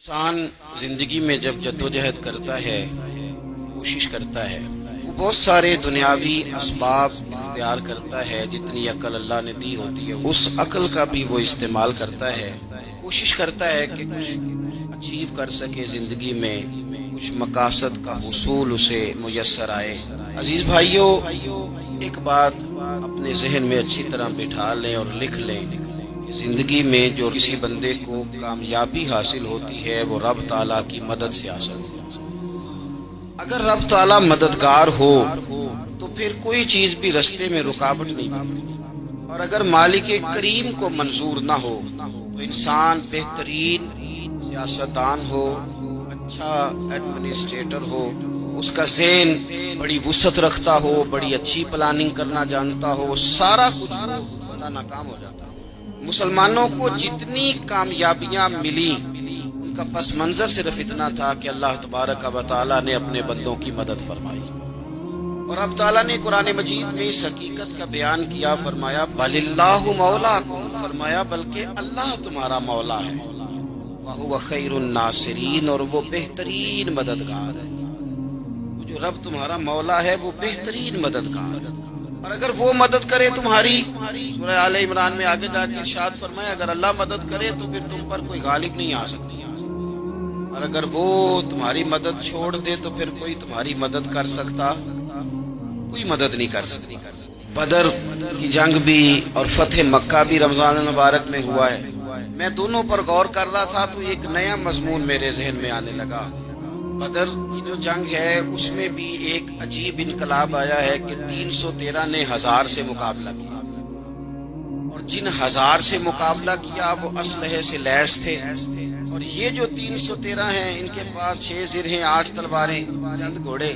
انسان زندگی میں جب جدوجہد کرتا ہے، کوشش کرتا ہے، وہ بہت سارے دنیاوی اسباب اختیار کرتا ہے۔ جتنی عقل اللہ نے دی ہوتی ہے اس عقل کا بھی وہ استعمال کرتا ہے، کوشش کرتا ہے کہ کچھ اچیو کر سکے زندگی میں، کچھ مقاصد کا حصول اسے میسر آئے۔ عزیز بھائیوں، ایک بات اپنے ذہن میں اچھی طرح بٹھا لیں اور لکھ لیں کہ زندگی میں جو کسی بندے کو کامیابی حاصل ہوتی ہے وہ رب تعالیٰ کی مدد سے حاصل ہوتی ہے۔ اگر رب تعالیٰ مددگار ہو تو پھر کوئی چیز بھی رستے میں رکاوٹ نہیں بنتی، اور اگر مالک کریم کو منظور نہ ہو تو انسان بہترین سیاستدان ہو، اچھا ایڈمنسٹریٹر ہو، اس کا ذہن بڑی وسعت رکھتا ہو، بڑی اچھی پلاننگ کرنا جانتا ہو، سارا کچھ بندہ ناکام ہو جاتا ہے۔ مسلمانوں کو جتنی کامیابیاں ملی ان کا پس منظر صرف اتنا تھا کہ اللہ تبارک و تعالیٰ نے اپنے بندوں کی مدد فرمائی، اور اب تعالیٰ نے قرآن مجید میں اس حقیقت کا بیان کیا، فرمایا بل اللہ مولاکم، فرمایا بلکہ اللہ تمہارا مولا ہے، وہو خیر الناصرین، اور وہ بہترین مددگار ہے۔ وہ جو رب تمہارا مولا ہے وہ بہترین مددگار ہے، اور اگر وہ مدد کرے تمہاری، سورہ آل عمران میں آگے جا کے ارشاد فرمایا اگر اللہ مدد کرے تو پھر تم پر کوئی غالب نہیں آ سکتی، اور اگر وہ تمہاری مدد چھوڑ دے تو پھر کوئی تمہاری مدد کر سکتا، کوئی مدد نہیں کر سکتی۔ بدر کی جنگ بھی اور فتح مکہ بھی رمضان المبارک میں ہوا ہے۔ میں دونوں پر غور کر رہا تھا تو ایک نیا مضمون میرے ذہن میں آنے لگا۔ بدر کی جو جنگ ہے اس میں بھی ایک عجیب انقلاب آیا ہے کہ 313 نے 1000 سے مقابلہ کیا، اور جن 1000 سے مقابلہ کیا وہ اسلحے سے لیس تھے، اور یہ جو 313 ہیں ان کے پاس 6 زرہیں، 8 تلواریں، چند گھوڑے،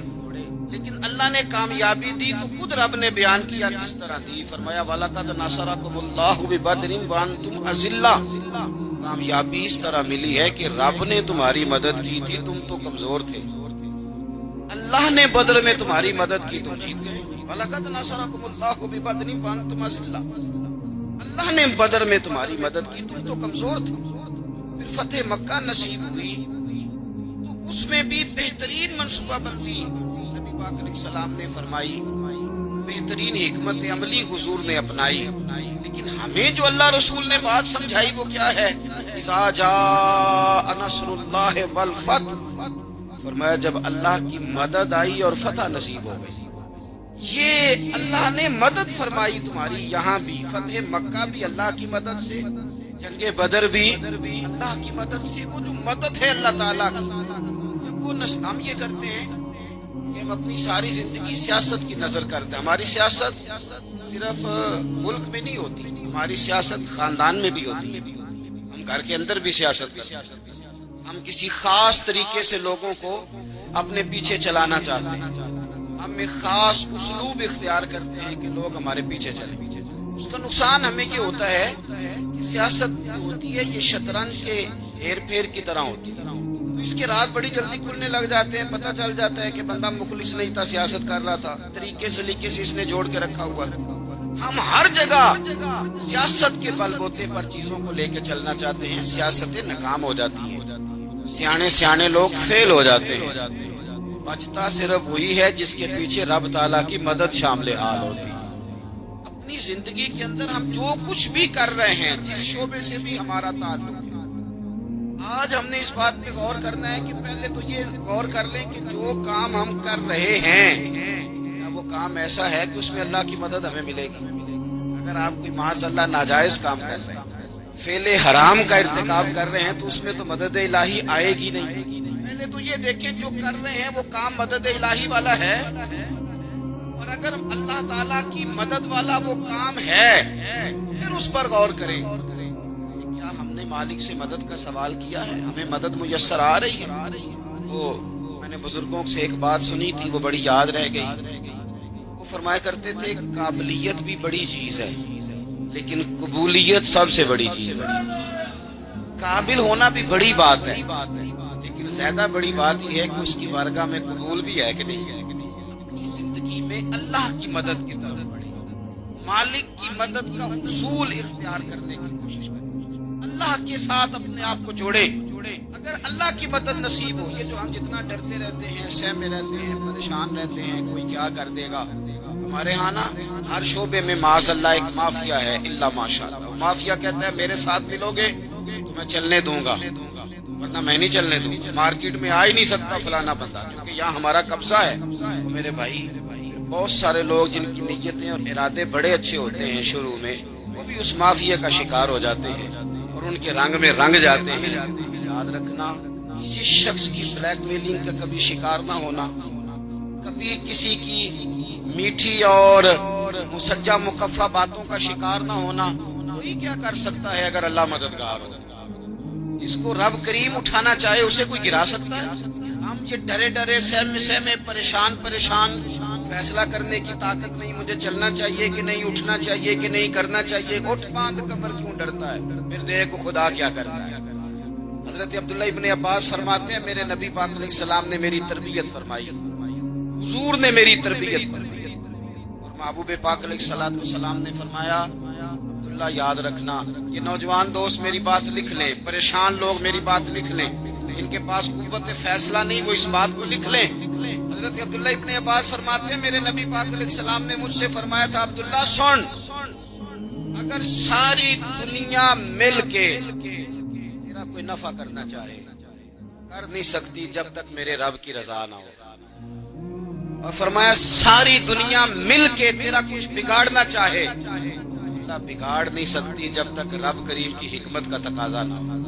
لیکن اللہ نے کامیابی دی تو خود رب نے بیان کیا کس طرح دی، فرمایا وَلَقَدْ نَصَرَكُمُ اللَّهُ بِبَدْرٍ وَأَنْتُمْ أَذِلَّةٌ، کامیابی اس طرح ملی ہے کہ رب نے تمہاری مدد کی تھی، تم تو کمزور تھے، اللہ نے بدر میں تمہاری مدد کی، تم جیت گئے۔ وَلَقَدْ نَصَرَكُمُ اللَّهُ بِبَدْرٍ وَأَنْتُمْ أَذِلَّةٌ، اللہ نے بدر میں تمہاری مدد کی، تم تو کمزور تھے۔ پھر فتح مکہ نصیب ہوئی تو اس میں بھی بہترین منصوبہ بندی نبی پاک علیہ السلام نے فرمائی، بہترین حکمت عملی حضور نے اپنائی، لیکن ہمیں جو اللہ رسول نے بات سمجھائی وہ کیا ہے؟ اذا جاء نصر اللہ والفتح، فرمایا جب اللہ کی مدد آئی اور فتح نصیب ہو گئی۔ یہ اللہ نے مدد فرمائی تمہاری، یہاں بھی فتح مکہ بھی اللہ کی مدد سے، جنگ بدر بھی اللہ کی مدد سے۔ وہ جو مدد ہے اللہ تعالیٰ کی، جب وہ ہم یہ کرتے ہیں کہ ہم اپنی ساری زندگی سیاست کی نظر کرتے ہیں، ہماری سیاست صرف ملک میں نہیں ہوتی، ہماری سیاست خاندان میں بھی ہوتی ہے، ہم گھر کے اندر بھی سیاست کرتے ہیں، ہم کسی خاص طریقے سے لوگوں کو اپنے پیچھے چلانا چاہتے ہیں، ہم ایک خاص اسلوب اختیار کرتے ہیں کہ لوگ ہمارے پیچھے چلیں۔ اس کا نقصان ہمیں یہ ہوتا ہے کہ سیاست ہوتی ہے یہ شطرنج کے ہیر پھیر کی طرح ہوتی ہے، تو اس کے راز بڑی جلدی کھلنے لگ جاتے ہیں، پتہ چل جاتا ہے کہ بندہ مخلص نہیں تھا، سیاست کر رہا تھا، طریقے سلیقے سے اس نے جوڑ کے رکھا ہوا ہے۔ ہم ہر جگہ سیاست کے بل بوتے پر چیزوں کو لے کے چلنا چاہتے ہیں، سیاستیں ناکام ہو جاتی ہیں، سیانے لوگ فیل ہو جاتے ہیں، بچتا صرف وہی ہے جس کے پیچھے رب تعالیٰ کی مدد شامل حال ہوتی ہے۔ اپنی زندگی کے اندر ہم جو کچھ بھی کر رہے ہیں، جس شعبے سے بھی ہمارا تعلق ہے، آج ہم نے اس بات پہ غور کرنا ہے کہ پہلے تو یہ غور کر لیں کہ جو کام ہم کر رہے ہیں وہ کام ایسا ہے کہ اس میں اللہ کی مدد ہمیں ملے گی۔ اگر آپ کوئی معاذ اللہ ناجائز کام کر رہے ہیں، فعل حرام کا ارتکاب کر رہے ہیں، تو اس میں تو مدد الہی آئے گی نہیں۔ پہلے تو یہ دیکھیں جو کر رہے ہیں وہ کام مدد الہی والا ہے، اور اگر اللہ تعالیٰ کی مدد والا وہ کام ہے پھر اس پر غور کریں، کیا ہم نے مالک سے مدد کا سوال کیا ہے، ہمیں مدد میسر آ رہی ہے؟ وہ میں نے بزرگوں سے ایک بات سنی تھی، وہ بڑی یاد رہ گئی۔ وہ فرمایا کرتے تھے قابلیت بھی بڑی چیز ہے لیکن قبولیت سب سے بڑی چیز ہے۔ قابل ہونا بھی بڑی بات ہے لیکن زیادہ بڑی بات یہ ہے کہ اس کی بارگاہ میں قبول بھی ہے کہ نہیں ہے۔ اپنی زندگی میں اللہ کی مدد کی طرف بڑھے، مالک کی مدد کا اصول اختیار کرنے کی کوشش کریں۔ اللہ کے ساتھ اپنے آپ کو جوڑے. اگر اللہ کی مدد نصیب ہو، یہ جو ہم جتنا ڈرتے رہتے ہیں، سہمے رہتے ہیں، پریشان رہتے ہیں کوئی کیا کر دے گا، ہمارے ہاں نا ہر شعبے میں معاذ اللہ ایک مافیا ہے. الا ماشاء اللہ، مافیا کہتا ہے میرے ساتھ ملو گے تو میں چلنے دوں گا، ورنہ میں نہیں چلنے دوں گا. مارکیٹ میں آ ہی نہیں سکتا فلانا بندہ، کیونکہ یہاں ہمارا قبضہ ہے. میرے بھائی، بہت سارے لوگ جن کی نیتیں اور ارادے بڑے اچھے ہوتے ہیں شروع میں، وہ بھی اس مافیا کا شکار ہو جاتے ہیں اور ان کے رنگ میں رنگ جاتے ہیں. یاد رکھنا، کسی شخص کی بلیک میلنگ کا کبھی شکار نہ ہونا، کبھی کسی کی میٹھی اور مسجع مکفہ باتوں کا شکار نہ ہونا. کوئی کیا کر سکتا ہے اگر اللہ مددگار ہو؟ جس کو رب کریم اٹھانا چاہے اسے کوئی گرا سکتا ہے؟ ہم یہ ڈرے ڈرے سہمے پریشان فیصلہ کرنے کی طاقت نہیں، مجھے چلنا چاہیے کہ نہیں، اٹھنا چاہیے کہ نہیں، کرنا چاہیے. اٹھ باندھ کمر کیوں ڈرتا ہے؟ پھر دیکھو خدا کیا کرتا ہے. حضرت عبداللہ ابن عباس فرماتے ہیں میرے نبی پاک علیہ السلام نے میری تربیت فرمائی، حضور نے میری تربیت فرمائی، اور محبوب پاک علیہ السلام نے فرمایا عبداللہ یاد رکھنا، یہ نوجوان دوست میری بات لکھ لیں، پریشان لوگ میری بات لکھ لیں، ان کے پاس قوت فیصلہ نہیں، وہ اس بات کو لکھ لیں. حضرت عبداللہ ابن عباس فرماتے ہیں میرے نبی پاک علیہ السلام نے مجھ سے فرمایا تھا عبداللہ سن، اگر ساری دنیا مل کے تیرا کوئی نفع کرنا چاہے کر نہیں سکتی جب تک میرے رب کی رضا نہ ہو. اور فرمایا ساری دنیا مل کے تیرا کچھ بگاڑنا چاہے اللہ بگاڑ نہیں سکتی جب تک رب کریم کی حکمت کا تقاضا نہ ہو.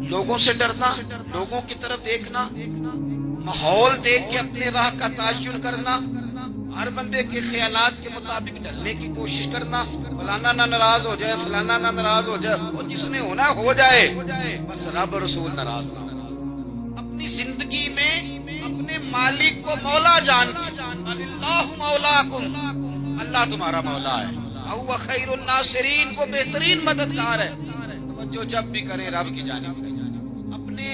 لوگوں سے ڈرنا، لوگوں کی طرف دیکھنا، ماحول دیکھ کے اپنے راہ کا تعین کرنا، ہر بندے کے خیالات کے مطابق ڈلنے کی کوشش کرنا، فلانا نہ ناراض ہو جائے، فلانا نہ ناراض ہو جائے، وہ جس نے ہونا ہو جائے، بس رب رسول ناراض نہ ہو. اپنی زندگی میں اپنے مالک کو مولا جان اللہ مولاکم، اللہ تمہارا مولا ہے، وہ خیر الناصرین، کو بہترین مددگار ہے. جو جب بھی کریں رب کی جانب کریں، اپنے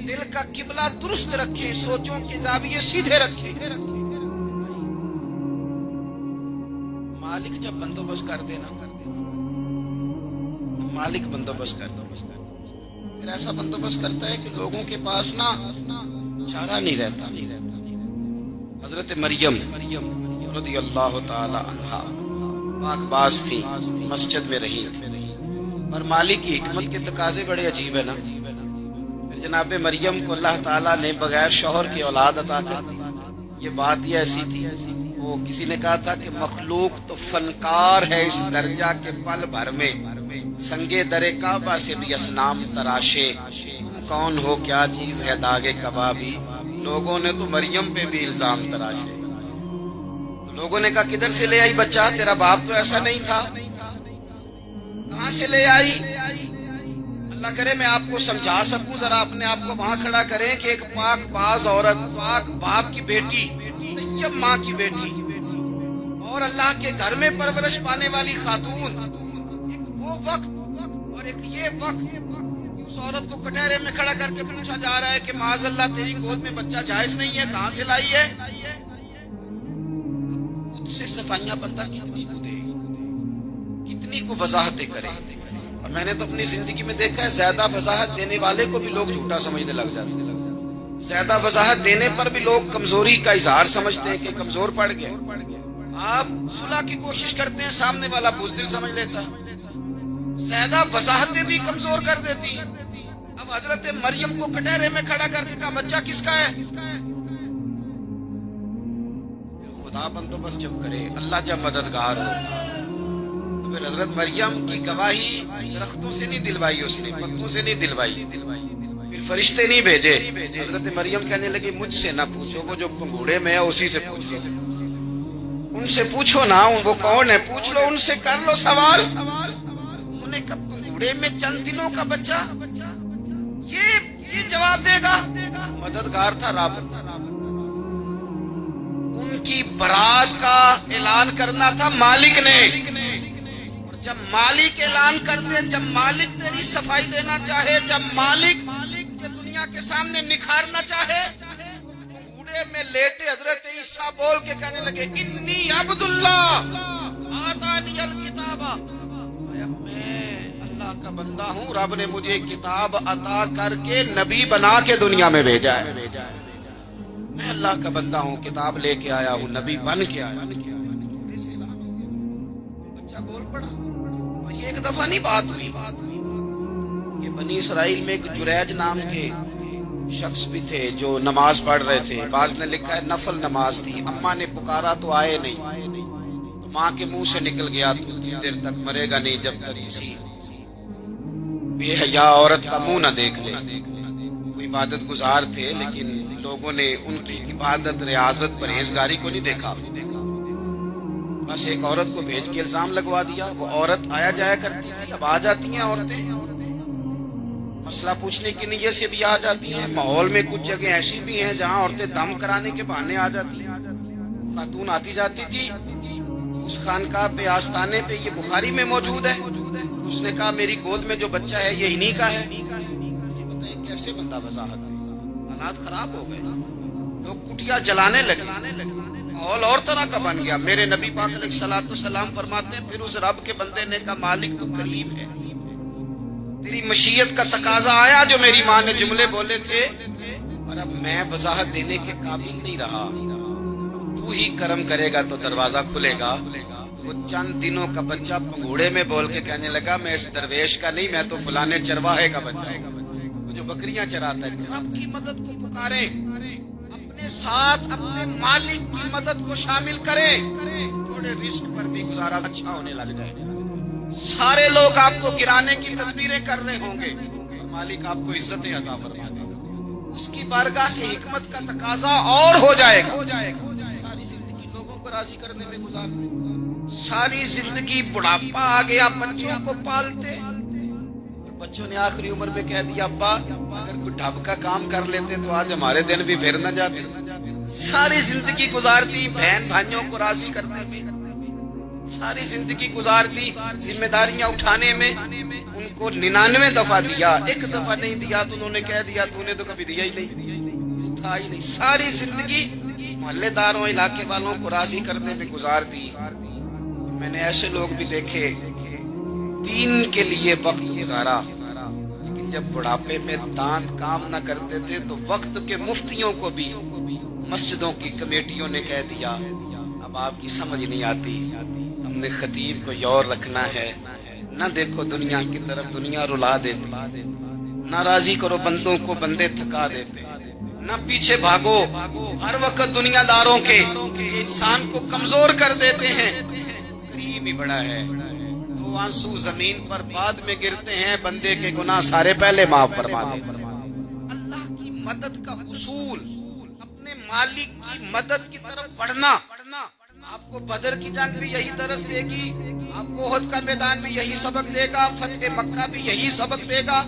دل کا قبلہ درست رکھیں، سوچوں کے زاویے سیدھے رکھیں. مالک جب بندوبست کر دینا، مالک بندوبست کر دو، پھر ایسا بندوبست کرتا ہے کہ لوگوں کے پاس نا چارہ نہیں رہتا. حضرت مریم رضی اللہ تعالی عنہا پاک باز تھی، مسجد میں رہی تھی، اور مالک کی حکمت کے تقاضے بڑے عجیب ہے نا. پھر جناب مریم کو اللہ تعالیٰ نے بغیر شوہر کی اولاد عطا کر دی. یہ بات ہی ایسی تھی، وہ کسی نے کہا تھا کہ مخلوق تو فنکار ہے اس درجہ کے پل بھر میں سنگے در کعبہ سے بھی اسنام تراشے. تم کون ہو، کیا چیز ہے داغے کبابی، لوگوں نے تو مریم پہ بھی الزام تراشے. تو لوگوں نے کہا کدھر سے لے آئی بچہ، تیرا باپ تو ایسا نہیں تھا، کہاں سے لے آئی؟ اللہ کرے میں آپ کو سمجھا سکوں، ذرا اپنے آپ کو وہاں کھڑا کریں کہ ایک پاک باز عورت، پاک باپ کی بیٹی، طیب ماں کی بیٹی، اور اللہ کے گھر میں پرورش پانے والی خاتون، ایک وہ وقت اور ایک یہ وقت، اس عورت کو کٹہرے میں کھڑا کر کے پوچھا جا رہا ہے کہ معاذ اللہ تیری گود میں بچہ جائز نہیں ہے، کہاں سے لائی ہے؟ خود سے صفائیاں بندہ کتنی کو دے، کتنی کو وضاحتیں کرے. اور میں نے تو اپنی زندگی میں دیکھا ہے زیادہ وضاحت دینے والے کو بھی لوگ جھوٹا سمجھنے لگ جاتے ہیں. زیادہ وضاحت دینے پر بھی لوگ کمزوری کا اظہار سمجھتے ہیں کہ کمزور پڑ گیا. آپ صلح کی کوشش کرتے ہیں، سامنے والا بزدل سمجھ لیتا ہے. زیادہ وضاحتیں بھی کمزور کر دیتی. اب حضرت مریم کو کٹہرے میں کھڑا کر کے کہا بچہ کس کا ہے؟ خدا بندوبست جب کرے، اللہ جب مددگار ہو، تو پھر حضرت مریم کی گواہی درختوں سے نہیں دلوائی، اس نے پتوں سے نہیں دلوائی، پھر فرشتے نہیں بھیجے. حضرت مریم کہنے لگی مجھ سے نہ پوچھو، وہ جو پنگوڑے میں ہے اسی سے پوچھو، ان سے پوچھو نا، وہ کون ہے پوچھ لو، ان سے کر لو سوال. انہوں نے کہا پنگوڑے میں چند دنوں کا بچہ، یہ جواب دے گا؟ مددگار تھا رب. ان کی برات کا اعلان کرنا تھا مالک نے، اور جب مالک اعلان کر دے، جب مالک تیری صفائی دینا چاہے، جب مالک کے دنیا کے سامنے نکھارنا چاہے، بوڑھے میں لیٹے حضرت عیسیٰ بول کے کہنے لگے انی عبداللہ آتانی الکتابہ، میں اللہ کا بندہ ہوں، رب نے مجھے کتاب عطا کر کے نبی بنا کے دنیا میں بھیجا ہے. میں اللہ کا بندہ ہوں، کتاب لے کے آیا ہوں، نبی بن کے آیا. بچہ بول پڑا. اور یہ ایک دفعہ نہیں بات ہوئی. یہ بنی اسرائیل میں ایک جریج نام کے شخص بھی تھے جو نماز پڑھ رہے تھے. بعض نے لکھا ہے نفل نماز تھی. اماں نے پکارا تو آئے نہیں، تو ماں کے منہ سے نکل گیا تو اتنی دیر تک مرے گا نہیں جب تک کسی بے حیا عورت کا منہ نہ دیکھ لے. وہ عبادت گزار تھے لیکن لوگوں نے ان کی عبادت، ریاضت، پرہیزگاری کو نہیں دیکھا. بس ایک عورت کو بھیج کے الزام لگوا دیا. وہ عورت آیا جایا کرتی تھی، اب آ جاتی ہیں عورتیں، مسئلہ پوچھنے کی نیت سے بھی آ جاتی ہیں. ماحول میں کچھ جگہ ایسی بھی ہیں جہاں عورتیں دم کرانے کے بہانے آ جاتی ہیں. خاتون آتی جاتی تھی اس خانقاہ پہ، آستانے پہ. یہ بخاری میں موجود ہے. اس نے کہا میری گود میں جو بچہ ہے یہ انہی کا ہے. یہ بتائیں کیسے بندہ وضاحت. حالات خراب ہو گئے، لوگ کٹیا جلانے لگے، ماحول اور طرح کا بن گیا. میرے نبی پاک علیہ الصلوۃ والسلام فرماتے ہیں پھر اس رب کے بندے نے کہا مالک تو کریم ہے، تیری مشیت کا تقاضا آیا جو میری ماں نے جملے بولے تھے، اور اب میں وضاحت دینے کے قابل نہیں رہا. اب تو ہی کرم کرے گا تو دروازہ کھلے گا. وہ چند دنوں کا بچہ پنگوڑے میں بول کے کہنے لگا میں اس درویش کا نہیں، میں تو فلانے چرواہے کا بچہ ہوں، وہ جو بکریاں چراتا ہے. رب کی مدد کو پکارے، اپنے ساتھ اپنے مالک کی مدد کو شامل کرے، تھوڑے رزق پر بھی گزارا اچھا ہونے لگ جائے. سارے لوگ آپ کو گرانے کی تدبیریں کر رہے ہوں گے، مالک آپ کو عزتیں عطا فرما دے. اس کی بارگاہ سے حکمت کا تقاضا اور ہو جائے گا. ساری زندگی لوگوں کو راضی کرنے میں گزار دیں، ساری زندگی بڑھاپا آ گیا بچوں کو پالتے، اور بچوں نے آخری عمر میں کہہ دیا ابا اگر کوئی ڈھب کا کام کر لیتے تو آج ہمارے دن بھی پھر نہ جاتے. ساری زندگی گزار دی بہن بھائیوں کو راضی کرنے میں، ساری زندگی گزار دی ذمہ داریاں اٹھانے میں. ان کو 99 دفعہ دیا، ایک دفعہ نہیں دیا تو انہوں نے کہہ دیا تو نے تو کبھی دیا ہی نہیں، تھا ہی نہیں. ساری زندگی محلے داروں، علاقے والوں کو راضی کرنے میں گزار دی. میں نے ایسے لوگ بھی دیکھے دین کے لیے وقت گزارا، لیکن جب بڑھاپے میں دانت کام نہ کرتے تھے تو وقت کے مفتیوں کو بھی مسجدوں کی کمیٹیوں نے کہہ دیا اب آپ کی سمجھ نہیں آتی، ہم نے خطیب کو یور رکھنا ہے. نہ دیکھو دنیا کی طرف، دنیا رلا دیتی. نہ راضی کرو بندوں کو، بندے تھکا دیتے. نہ پیچھے بھاگو ہر وقت دنیا داروں کے، انسان کو کمزور کر دیتے ہیں. کریم ہی بڑا ہے. دو آنسو زمین پر بعد میں گرتے ہیں، بندے کے گناہ سارے پہلے معاف فرما دے. اللہ کی مدد کا حصول، اپنے مالک کی مدد کی طرف بڑھنا. آپ کو بدر کی جنگ بھی یہی درس دے گی، آپ کو احد کا میدان بھی یہی سبق دے گا، فتح مکہ بھی یہی سبق دے گا.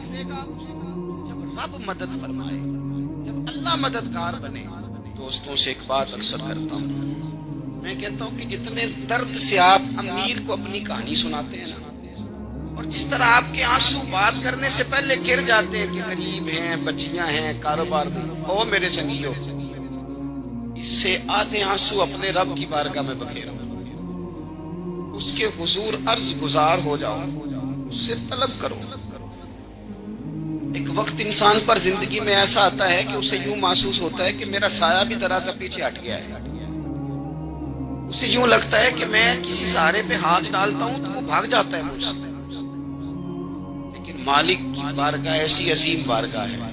جب رب مدد فرمائے، جب اللہ مددگار بنے. دوستوں سے ایک بات اکثر کرتا ہوں، میں کہتا ہوں کہ جتنے درد سے آپ امیر کو اپنی کہانی سناتے ہیں نا، اور جس طرح آپ کے آنسو بات کرنے سے پہلے گر جاتے ہیں کہ غریب ہیں، بچیاں ہیں، کاروبار نہیں، او میرے سنگیو، اس سے آدھے آنسو اپنے رب کی بارگاہ میں بکھیرو، اس کے حضور عرض گزار ہو جاؤ، اس سے طلب کرو. ایک وقت انسان پر زندگی میں ایسا آتا ہے کہ اسے یوں محسوس ہوتا ہے کہ میرا سایہ بھی ذرا سا پیچھے ہٹ گیا ہے. اسے یوں لگتا ہے کہ میں کسی سہارے پہ ہاتھ ڈالتا ہوں تو وہ بھاگ جاتا ہے مجھ سے. لیکن مالک کی بارگاہ ایسی عظیم بارگاہ ہے،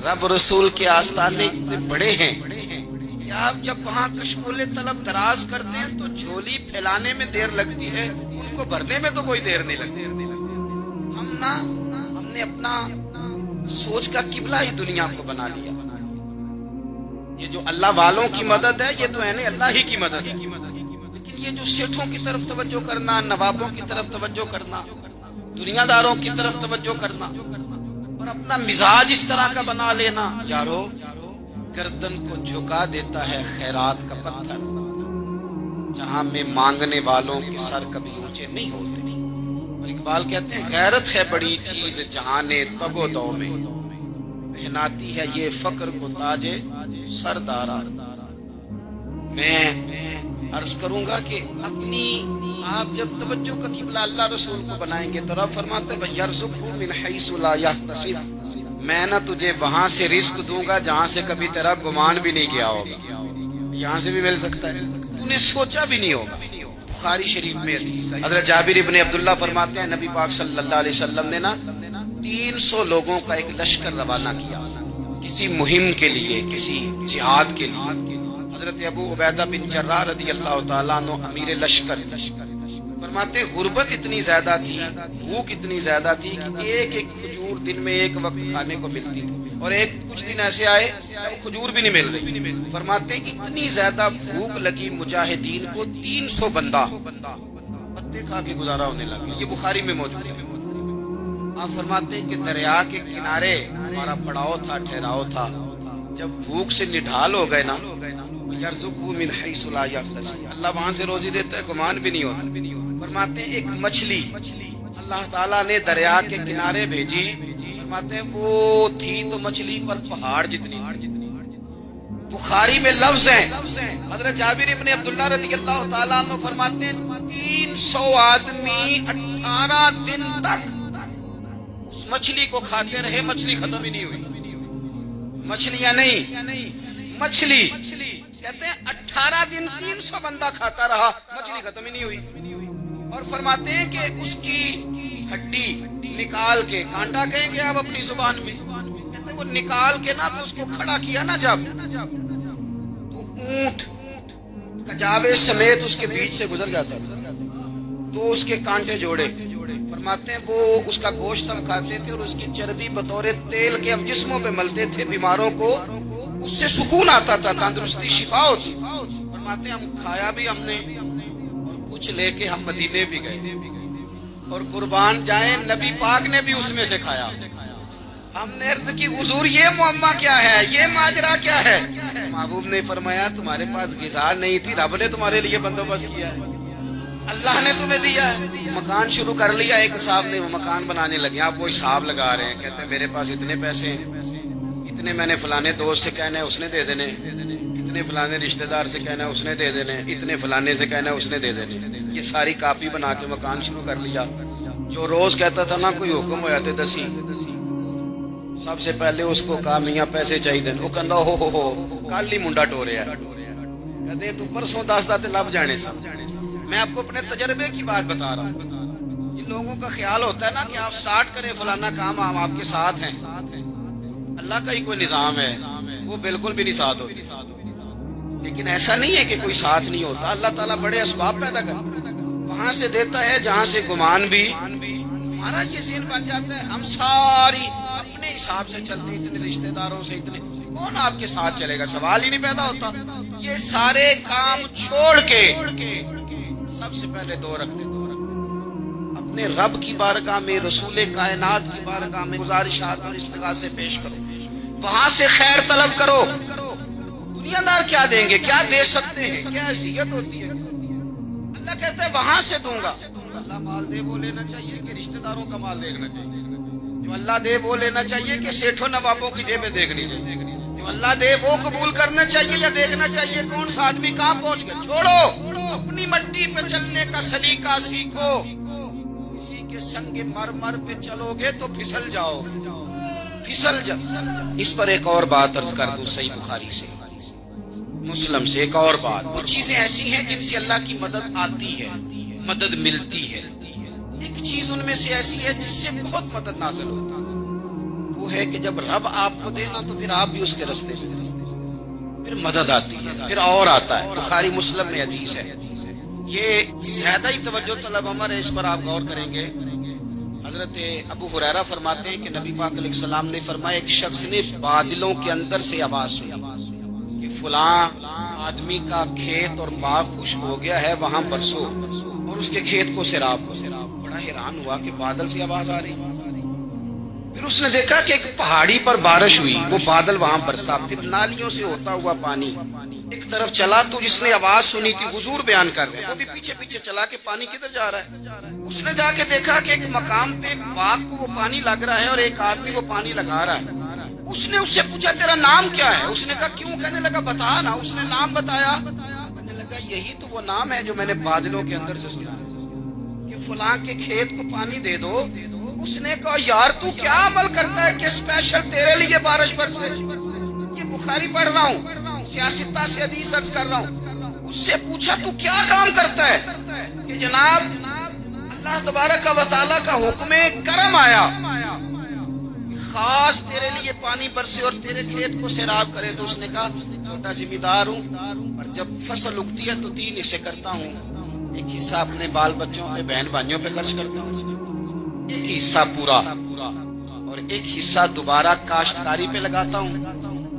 رب رسول کے آستانے اتنے بڑے ہیں کہ آپ جب وہاں کشکول طلب دراز کرتے ہیں تو جھولی پھیلانے میں دیر لگتی ہے، ان کو بھرنے میں تو کوئی دیر نہیں لگتی. ہم نے اپنا سوچ کا قبلہ ہی دنیا کو بنا لیا. یہ جو اللہ والوں کی مدد ہے یہ تو ہے نہیں، اللہ ہی کی مدد ہے. لیکن یہ جو سیٹھوں کی طرف توجہ کرنا، نوابوں کی طرف توجہ کرنا، دنیا داروں کی طرف توجہ کرنا، اور اپنا مزاج اس طرح کا بنا لینا، یارو گردن کو جھکا دیتا ہے خیرات کا پتھر، جہاں میں مانگنے والوں کے سر کبھی اونچے نہیں ہوتے. اور اقبال کہتے ہیں غیرت ہے بڑی چیز جہانے تگ و دو میں، پہناتی ہے یہ فقر کو تاج سردارا. میں عرض کروں گا کہ اپنی آپ جب توجہ کا قبلہ اللہ رسول کو بنائیں گے تو رب فرماتے ہیں وَيَرْزُقْهُ مِنْ حَيْثُ لَا يَحْتَسِبُ، میں نہ تجھے وہاں سے رزق دوں گا جہاں سے کبھی تیرا گمان بھی نہیں کیا ہوگا، یہاں سے بھی مل سکتا ہے، تو نے سوچا بھی نہیں ہوگا۔ بخاری شریف میں حدیث ہے، حضرت جابر ابن عبداللہ فرماتے ہیں نبی پاک صلی اللہ علیہ وسلم نے نا 300 لوگوں کا ایک لشکر روانہ کیا کسی مہم کے لیے، کسی جہاد کے لیے۔ حضرت ابو عبیدہ بن جراح رضی اللہ تعالیٰ عنہ امیر لشکر، فرماتے غربت اتنی زیادہ تھی، بھوک اتنی زیادہ تھی کہ ایک ایک کھجور دن میں ایک وقت کھانے کو ملتی تھی، اور ایک کچھ دن ایسے آئے کھجور بھی نہیں مل رہی۔ فرماتے اتنی زیادہ بھوک لگی مجاہدین کو 300 بندہ پتے کھا کے گزارا ہونے لگا، یہ بخاری میں موجود ہے۔ آپ فرماتے ہیں کہ دریا کے کنارے ہمارا پڑاؤ تھا، ٹھہراؤ تھا، جب بھوک سے نڈھال ہو گئے نا، یرزقہ من حیث لا یحتسب، اللہ وہاں سے روزی دیتا ہے، گمان بھی نہیں ہوتا۔ فرماتے ہیں ایک مچھلی اللہ تعالیٰ نے دریا کے کنارے بھیجی، فرماتے ہیں وہ تھی تو مچھلی پر پہاڑ جتنی تھی۔ بخاری میں لفظ ہیں، حضرت جابر ابن عبداللہ رضی اللہ تعالیٰ عنہ فرماتے ہیں 300 آدمی 18 دن تک اس مچھلی کو کھاتے رہے، مچھلی ختم ہی نہیں ہوئی۔ مچھلیاں نہیں، مچھلی کہتے ہیں 18 دن 300 بندہ کھاتا رہا، مچھلی ختم ہی نہیں ہوئی۔ اور فرماتے ہیں کہ اس کی ہڈی نکال کے، کانٹا کہیں گے آپ اپنی زبان میں، کہتے ہیں وہ نکال کے نا تو اس کو کھڑا کیا نا جب، تو اونٹ کجاوے سمیت اس کے بیچ سے گزر جاتا تو اس کے کانٹے جوڑے۔ فرماتے ہیں وہ اس کا گوشت ہم کھاتے تھے اور اس کی چربی بطور تیل کے ہم جسموں پہ ملتے تھے، بیماروں کو اس سے سکون آتا تھا، تندرستی شفا ہوتی۔ فرماتے ہیں ہم کھایا بھی ہم نے، اور کچھ لے کے ہم مدینے بھی گئے، اور قربان جائیں نبی پاک نے بھی اس میں سے کھایا۔ ہم نے عرض کی حضور یہ معمہ کیا ہے، یہ ماجرا کیا ہے؟ محبوب نے فرمایا تمہارے پاس غذا نہیں تھی، رب نے تمہارے لیے بندوبست کیا ہے، اللہ نے تمہیں دیا ہے۔ مکان شروع کر لیا، ایک صاحب نے وہ مکان بنانے لگے، آپ وہ حساب لگا رہے ہیں، کہتے ہیں میرے پاس اتنے پیسے ہیں، اتنے میں نے فلانے دوست سے کہنا ہے اس نے دے دینے، اتنے فلانے رشتہ دار سے کہنا ہے اس نے دے دینے، اتنے فلانے سے کہنا ہے اس نے دے دینے۔ یہ ساری کاپی بنا کے مکان شروع کر لیا۔ جو روز کہتا تھا نا کوئی حکم ہو جاتے دسی، سب سے پہلے اس کو کہا میاں پیسے چاہیے، وہ کہندا ہو کل ہی منڈا ٹورے ہے، کہتے تو پرسوں 10 داتے لب جانے سب۔ میں آپ کو اپنے تجربے کی بات بتا رہا ہوں۔ ان لوگوں کا خیال ہوتا ہے نا کہ آپ سٹارٹ کریں فلانا کام، ہم آپ کے ساتھ ہیں، اللہ کا ہی کوئی نظام ہے، وہ بالکل بھی نہیں ساتھ ہوتی۔ لیکن ایسا نہیں ہے کہ کوئی ساتھ نہیں ہوتا، اللہ تعالیٰ بڑے اسباب پیدا کرتا ہے، وہاں سے دیتا ہے جہاں سے گمان بھی۔ ہمارا یہ ذہن بن جاتا ہے ہم ساری اپنے حساب سے چلتے ہیں، اتنے رشتہ داروں سے، اتنے کون آپ کے ساتھ چلے گا، سوال ہی نہیں پیدا ہوتا۔ یہ سارے کام چھوڑ کے سب سے پہلے دو رکھتے، اپنے رب کی بارگاہ میں، رسول کائنات کی بارگاہ میں گزارشات اور استغاثے پیش کرو، وہاں سے خیر طلب کرو۔ دنیا دار کیا دیں گے، کیا دے سکتے ہیں، کیا حیثیت ہوتی ہے؟ اللہ کہتا ہے وہاں سے دوں گا۔ اللہ مال دے وہ لینا چاہیے کہ رشتہ داروں کا مال دیکھنا چاہیے؟ جو اللہ دے وہ لینا چاہیے کہ سیٹھوں نوابوں کی جیبیں دیکھنی چاہیے؟ جو اللہ دے وہ قبول کرنا چاہیے یا دیکھنا چاہیے کون سا آدمی کہاں پہنچ گیا؟ چھوڑو، اپنی مٹی پہ چلنے کا سلیقہ سیکھو۔ کسی کے سنگ مرمر پہ چلو گے تو پھسل جاؤ، پھسل جاؤ۔ اس پر ایک اور بات عرض کر دوں، صحیح بخاری سے، مسلم سے ایک اور بات۔ کچھ چیزیں ایسی ہیں جن سے اللہ کی مدد آتی ہے، مدد ملتی ہے۔ ایک چیز ان میں سے ایسی ہے جس سے بہت مدد نازل ہوتا ہے، وہ ہے کہ جب رب آپ کو دے نا تو پھر آپ بھی اس کے راستے سے، پھر مدد آتی ہے، پھر اور آتا ہے۔ بخاری مسلم میں حدیث ہے، یہ زیادہ ہی توجہ طلب عمر ہے، اس پر آپ غور کریں گے۔ حضرت ابو ہریرہ فرماتے ہیں کہ نبی پاک علیہ السلام نے فرمایا ایک شخص نے بادلوں کے اندر سے آواز سنی کہ فلاں آدمی کا کھیت اور باغ خشک ہو گیا ہے، وہاں برسو اور اس کے کھیت کو سیراب ہو۔ بڑا حیران ہوا کہ بادل سے آواز آ رہی۔ پھر اس نے دیکھا کہ ایک پہاڑی پر بارش ہوئی، وہ بادل وہاں برسا، پھر نالیوں سے ہوتا ہوا پانی ایک طرف چلا۔ تو جس نے آواز سنی تھی، حضور بیان کر رہے ہیں، وہ بھی پیچھے پیچھے چلا کہ پانی کدھر جا رہا ہے۔ اس نے جا کے دیکھا کہ ایک مقام پہ ایک باغ کو وہ پانی لگ رہا ہے اور ایک آدمی وہ پانی لگا رہا ہے۔ اس نے اس سے پوچھا تیرا نام کیا ہے؟ اس نے کہا کیوں؟ کہنے لگا بتا نا۔ اس نے نام بتایا، کہنے لگا یہی تو وہ نام ہے جو میں نے بادلوں کے اندر سے سنا۔ فلاں کے کھیت کو پانی دے دو. اس نے کہا یار تو کیا عمل کرتا ہے کہ اسپیشل تیرے لیے بارش برسے. یہ بخاری پڑھ رہا ہوں, سیاستہ سے حدیث عرض کر رہا ہوں. اس سے پوچھا تو کیا کام کرتا ہے کہ جناب اللہ تبارک و تعالیٰ کا حکم کرم آیا خاص تیرے لیے پانی برسے اور تیرے کھیت کو سیراب کرے. تو اس نے کہا چھوٹا ذمہ دار ہوں, اور جب فصل اگتی ہے تو 3 حصے کرتا ہوں. ایک حصہ اپنے بال بچوں پہ, بہن بھائیوں پہ خرچ کرتا ہوں, ایک حصہ پورا, اور ایک حصہ دوبارہ کاشتکاری پہ لگاتا ہوں,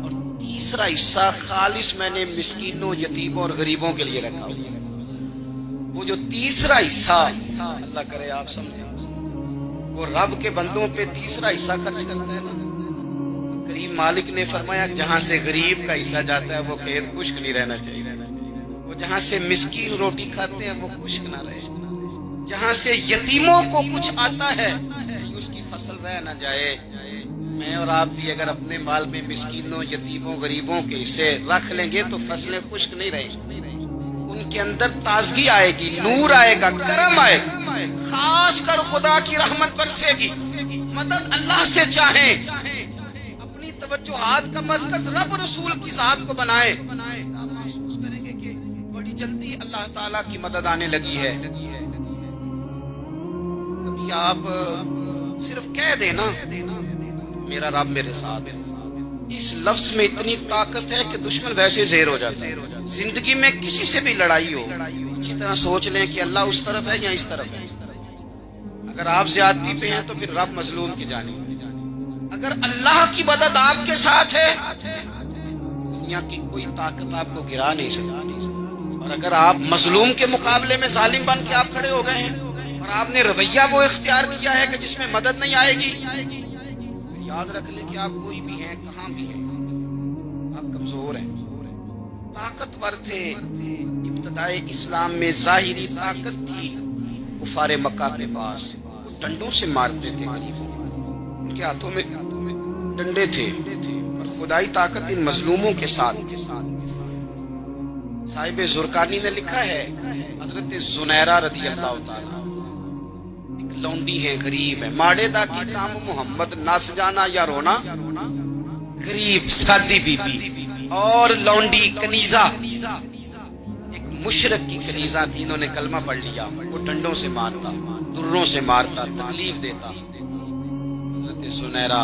اور تیسرا حصہ خالص میں نے مسکینوں, یتیموں اور غریبوں کے لیے رکھا ہوں. وہ جو تیسرا حصہ اللہ کرے آپ سمجھیں, وہ رب کے بندوں پہ تیسرا حصہ خرچ کرتا ہے نا. کریم مالک نے فرمایا جہاں سے غریب کا حصہ جاتا ہے وہ کھیت خشک نہیں رہنا چاہیے. وہ جہاں سے مسکین روٹی کھاتے ہیں وہ خشک نہ رہے. جہاں سے یتیموں کو کچھ آتا ہے اس کی فصل رہ نہ جائے. میں اور آپ بھی اگر اپنے مال میں مسکینوں, یتیموں, غریبوں کے حصے رکھ لیں گے تو فصلیں خشک نہیں رہیں گی. ان کے اندر تازگی آئے گی, نور آئے گا, کرم آئے گا. خاص کر خدا کی رحمت برسے گی. مدد اللہ سے چاہیں, اپنی توجہات کا مرکز رب رسول کی ذات کو بنائیں, آپ محسوس کریں گے کہ بڑی جلدی اللہ تعالیٰ کی مدد آنے لگی ہے. کبھی آپ صرف کہہ دینا میرا رب میرے ساتھ ہے, اس لفظ میں اتنی طاقت ہے کہ دشمن ویسے زہر ہو جاتا ہے. زندگی میں کسی سے بھی لڑائی ہو, اچھی طرح سوچ لیں کہ اللہ اس طرف ہے یا اس طرف ہے. اگر آپ زیادتی پہ ہیں تو پھر رب مظلوم کی جانب. اگر اللہ کی مدد آپ کے ساتھ ہے دنیا کی کوئی طاقت آپ کو گرا نہیں سکتی. اور اگر آپ مظلوم کے مقابلے میں ظالم بن کے آپ کھڑے ہو گئے ہیں اور آپ نے رویہ وہ اختیار کیا ہے کہ جس میں مدد نہیں آئے گی, یاد رکھ لیں کہ آپ کوئی بھی ہیں, کہاں بھی ہیں, آپ کمزور ہیں. طاقتور تھے ابتدائے اسلام میں, ظاہری طاقت کی کفار مکہ کے پاس, ڈنڈوں سے مارتے تھے غریبوں. ان کے ہاتھوں میں ڈنڈے تھے, اور خدائی طاقت ان مظلوموں کے ساتھ. صاحب زرقانی نے لکھا ہے حضرت زنیرہ رضی اللہ تعالیٰ ایک لونڈی ہے, غریب ہے, ماڑے دا کی کام محمد ناس جانا یا رونا, غریب سادی بی بی اور لونڈی کنیزہ, ایک مشرک کی کنیزہ تھی. انہوں نے کلمہ پڑھ لیا. وہ ڈنڈوں سے مارتا, دروں سے مارتا, تکلیف دیتا. حضرت زنیرہ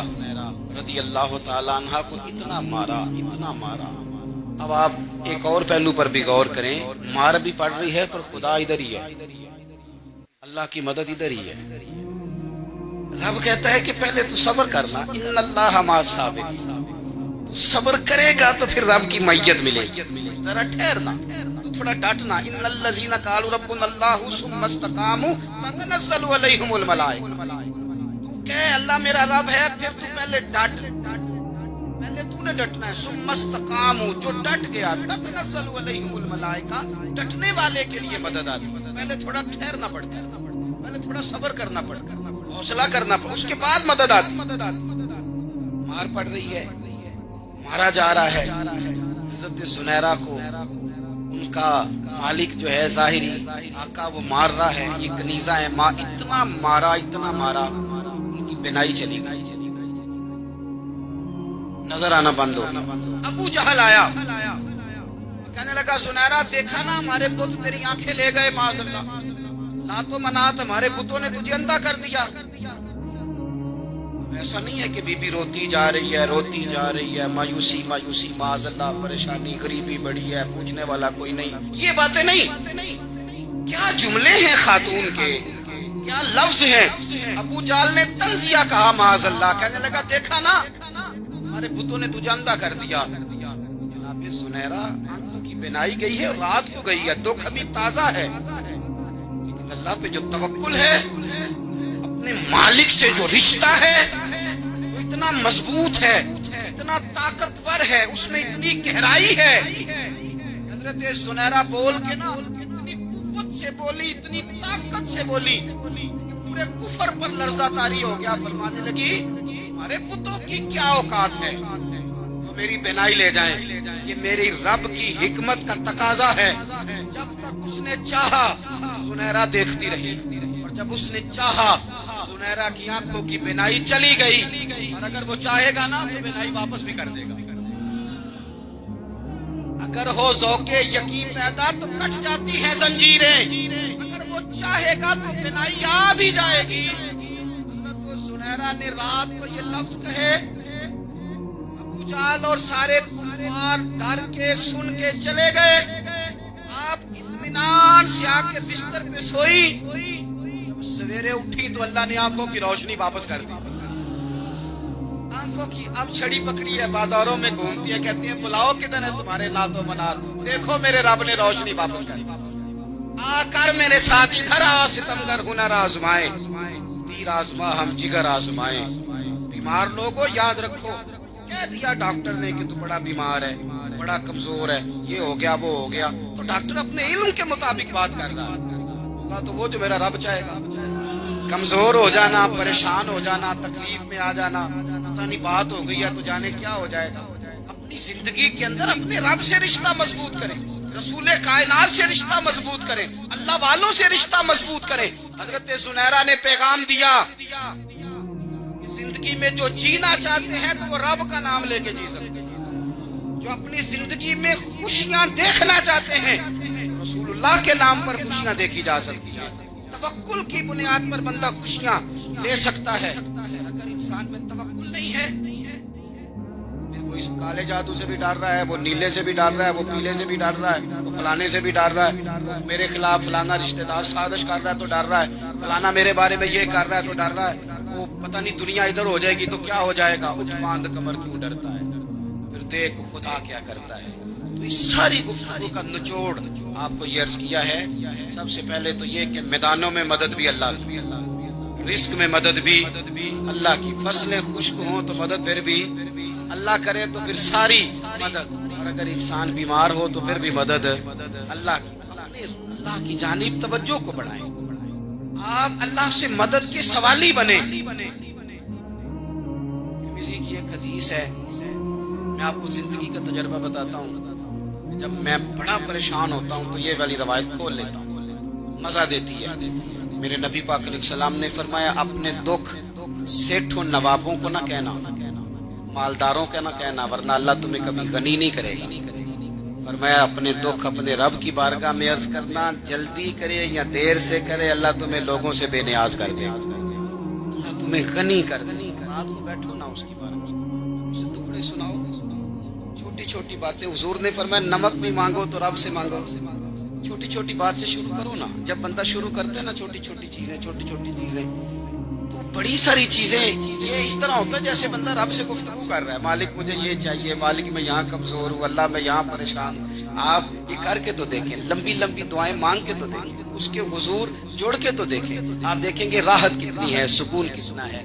رضی اللہ تعالیٰ عنہ کو اتنا مارا, اتنا مارا. اب آپ ایک اور پہلو پر بھی غور کریں, مار بھی پڑ رہی ہے پر خدا ادھر ہی ہے, اللہ کی مدد ادھر ہی ہے. رب کہتا ہے کہ پہلے تو صبر کرنا, ان اللہ مع الصابرین. تو صبر کرے گا تو پھر رب کی معیت ملے گی. ذرا ٹھہرنا, تو تھوڑا ڈٹنا. ان الذین قالوا ربنا اللہ ثم استقاموا تتنزل علیہم الملائکہ. تو کہے اللہ میرا رب ہے, پھر تو پہلے ڈٹ, پہلے تو نے ڈٹنا ہے. ثم استقاموا, جو ڈٹ گیا, تتنزل علیہم الملائکہ, ڈٹنے والے کے لیے مدد آتی. پہلے تھوڑا ٹھہرنا پڑتا ہے, پہلے تھوڑا صبر کرنا پڑتا ہے, حوصلہ کرنا پڑتا, اس کے بعد مدد آتی. مار پڑ رہی ہے, مارا جا رہا ہے. حضرت زنیرہ کو ان کا مالک جو ہے ظاہری آقا وہ مار رہا ہے. یہ کنیزہ ہے, ماں اتنا مارا, اتنا مارا, ان کی بینائی چلی گئی, نظر آنا بند ہو. ابو جہل آیا, کہنے لگا زنیرہ دیکھا نا ہمارے بت تیری آنکھیں لے گئے, معاذ اللہ, لات و منات ہمارے بتوں نے تجھے اندھا کر دیا. ایسا نہیں ہے کہ بی بی روتی جا رہی ہے, روتی جا رہی ہے, مایوسی مایوسی, معاذ اللہ, پریشانی, غریبی بڑی ہے, پوچھنے والا کوئی نہیں. یہ باتیں نہیں. کیا جملے ہیں خاتون کے, کیا لفظ ہیں. ابو جال نے تنزیہ کہا, معاذ اللہ, کہنے لگا دیکھا نا ہمارے بتوں نے تجھے اندھا کر دیا. جناب زنیرہ آنکھوں کی بینائی گئی ہے, رات کو گئی ہے, دکھ ابھی تازہ ہے, لیکن اللہ پہ جو توکل ہے, اپنے مالک سے جو رشتہ ہے وہ اتنا مضبوط ہے, اتنا طاقتور ہے, اس میں اتنی گہرائی ہے. حضرت زنیرہ بول کے نا اتنی قوت سے بولی, اتنی طاقت سے بولی, پورے کفر پر لرزہ طاری ہو گیا. فرمانے لگی ہمارے بتوں کی کیا اوقات ہے, تو میری بینائی لے جائیں, یہ میری رب کی حکمت کا تقاضا ہے. جب تک اس نے چاہا زنیرہ دیکھتی رہی, اور جب اس نے چاہا زنیرہ کی آنکھوں کی بینائی چلی گئی، اور اگر وہ چاہے گا نا تو بینائی واپس بھی کر دے گا۔ اگر ہو ذوق یقین پیدا تو کٹ جاتی ہیں زنجیریں، اگر وہ چاہے گا تو بینائی آ بھی جائے گی۔ حضرت زنیرہ نے رات کو یہ لفظ کہے، ابو جہل اور سارے کفار ڈر کے سن کے چلے گئے۔ آپ اطمینان سے آ کے بستر پہ سوئی، جب سویرے اٹھی تو اللہ نے آنکھوں کی روشنی واپس کر دی۔ آنکھوں کی اب چھڑی پکڑی ہے، بازاروں میں گھومتی ہے، کہتی ہیں بلاؤ کدھر ہے تمہارے نات و منات، دیکھو میرے رب نے روشنی واپس کر دی۔ آ کر میرے ساتھ ادھر آ، ستمگر ہنر آزمائے، تیر آزما ہم جگر آزمائے۔ بیمار لوگوں یاد رکھو، کہہ دیا ڈاکٹر نے کہ تو بڑا بیمار ہے، بڑا کمزور ہے، یہ ہو گیا وہ ہو گیا، تو ڈاکٹر اپنے علم کے مطابق بات کر رہا ہے، ہوگا تو وہ جو میرا رب چاہے گا۔ کمزور ہو جانا، پریشان ہو جانا، تکلیف میں آ جانا، پتہ نہیں بات ہو گئی ہے تو جانے کیا ہو جائے گا۔ اپنی زندگی کے اندر اپنے رب سے رشتہ مضبوط کریں، رسول کائنات سے رشتہ مضبوط کریں، اللہ والوں سے رشتہ مضبوط کریں۔ حضرت زنیرہ نے پیغام دیا کہ زندگی میں جو جینا چاہتے ہیں تو وہ رب کا نام لے کے جی سکتے ہیں، جو اپنی زندگی میں خوشیاں دیکھنا چاہتے ہیں رسول اللہ کے نام پر خوشیاں دیکھی جا سکتی ہیں۔ توکل کی بنیاد پر بندہ خوشیاں لے سکتا ہے۔ اگر انسان میں توکل نہیں ہے، پھر وہ اس کالے جادو سے بھی ڈر رہا ہے، وہ نیلے سے بھی ڈر رہا ہے، وہ پیلے سے بھی ڈر رہا ہے، وہ فلانے سے بھی ڈر رہا ہے، میرے خلاف فلانا رشتہ دار سازش کر رہا ہے تو ڈر رہا ہے، فلانا میرے بارے میں یہ کر رہا ہے تو ڈر رہا ہے، وہ پتہ نہیں دنیا ادھر ہو جائے گی تو کیا ہو جائے گا، اٹھ باندھ کمر کیوں ڈرتا ہے، پھر دیکھ خدا کیا کرتا ہے۔ تو اس ساری گفتگو کا نچوڑ آپ کو یہ عرض کیا ہے، سب سے پہلے تو یہ کہ میدانوں میں مدد بھی اللہ کی، رزق میں مدد بھی اللہ کی، فصلیں خشک ہوں تو مدد پھر بھی اللہ کرے، تو پھر ساری مدد، اور اگر انسان بیمار ہو تو پھر بھی مدد اللہ کی۔ اللہ کی جانب توجہ کو بڑھائیں، آپ اللہ سے مدد کے سوالی بنیں۔ کسی کی ایک حدیث ہے، میں آپ کو زندگی کا تجربہ بتاتا ہوں، جب میں بڑا پریشان ہوتا ہوں تو یہ والی روایت کھول لیتا ہوں، مزہ دیتی ہے۔ میرے نبی پاک علیہ السلام نے فرمایا اپنے دکھ سیٹھوں نوابوں کو نہ کہنا، مالداروں کا نہ کہنا، ورنہ اللہ تمہیں کبھی غنی نہیں کرے گا۔ فرمایا اپنے دکھ اپنے رب کی بارگاہ میں عرض کرنا، جلدی کرے یا دیر سے کرے اللہ تمہیں لوگوں سے بے نیاز کر دے، اللہ تمہیں غنی کر دے۔ رات کو بیٹھو نہ اس کی بارگاہ میں، اسے ٹکڑے سناؤ، چھوٹی چھوٹی باتیں۔ حضور نے فرمایا نمک بھی مانگو تو رب سے مانگو، چھوٹی چھوٹی بات سے شروع کرو نا۔ جب بندہ شروع کرتا ہے نا چھوٹی چھوٹی چیزیں تو بڑی ساری چیزیں یہ اس طرح ہوتا ہے جیسے بندہ رب سے گفتگو کر رہا ہے، مالک مجھے یہ چاہیے، مالک میں یہاں کمزور ہوں، اللہ میں یہاں پریشان ہوں۔ آپ یہ کر کے تو دیکھیں، لمبی لمبی دعائیں مانگ کے تو دیکھیں، اس کے حضور جوڑ کے تو دیکھیں، آپ دیکھیں گے راحت کتنی ہے، سکون کتنا ہے۔